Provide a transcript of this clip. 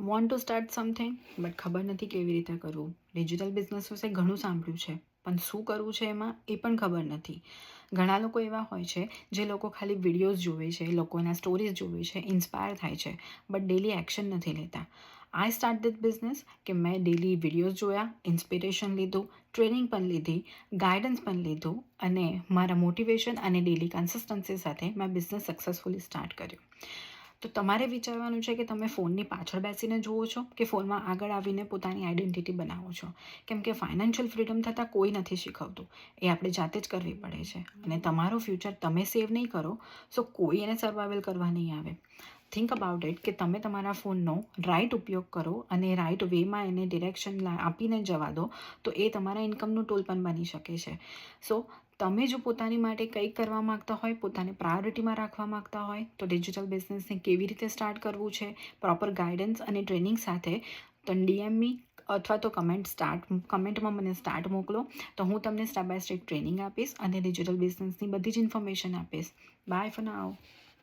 Want to start something but ખબર નથી કેવી રીતે કરવું. ડિજિટલ બિઝનેસ વિશે ઘણું સાંભળ્યું છે પણ શું કરવું છે એમાં એ પણ ખબર નથી. ઘણા લોકો એવા હોય છે જે લોકો ખાલી વિડીયોઝ જોવે છે, લોકોના સ્ટોરીઝ જોવે છે, ઇન્સ્પાયર થાય છે બટ ડેલી એક્શન નથી લેતા. આઈ સ્ટાર્ટ ધીસ બિઝનેસ કે મેં ડેલી વિડીયોઝ જોયા, ઇન્સ્પિરેશન લીધું, ટ્રેનિંગ પણ લીધી, ગાઈડન્સ પણ લીધું અને મારા મોટિવેશન અને ડેલી કન્સિસ્ટન્સી સાથે મેં બિઝનેસ સક્સેસફુલી સ્ટાર્ટ કર્યો. તો તમારે વિચારવાનું છે કે તમે ફોનની પાછળ બેસીને જુઓ છો કે ફોનમાં આગળ આવીને પોતાની આઈડેન્ટિટી બનાવો છો. કેમ કે ફાઇનાન્શિયલ ફ્રીડમ થતાં કોઈ નથી શીખવતું, એ આપણે જાતે જ કરવી પડે છે. અને તમારું ફ્યુચર તમે સેવ નહીં કરો સો કોઈ એને સર્વાઇવલ કરવા નહીં આવે. થિંક અબાઉટ ઇટ કે તમે તમારા ફોનનો રાઇટ ઉપયોગ કરો અને રાઇટ વેમાં એને ડિરેક્શન આપીને જવા દો તો એ તમારા ઇન્કમનું ટૂલ પણ બની શકે છે. સો તમે જો પોતાની માટે કંઈક કરવા માગતા હોય, પોતાને પ્રાયોરિટીમાં રાખવા માગતા હોય તો ડિજિટલ બિઝનેસને કેવી રીતે સ્ટાર્ટ કરવું છે, પ્રોપર ગાઈડન્સ અને ટ્રેનિંગ સાથે તો ડીએમમી અથવા તો કમેન્ટમાં મને સ્ટાર્ટ મોકલો તો હું તમને સ્ટેપ બાય સ્ટેપ ટ્રેનિંગ આપીશ અને ડિજિટલ બિઝનેસની બધી જ ઇન્ફોર્મેશન આપીશ. Bye for now.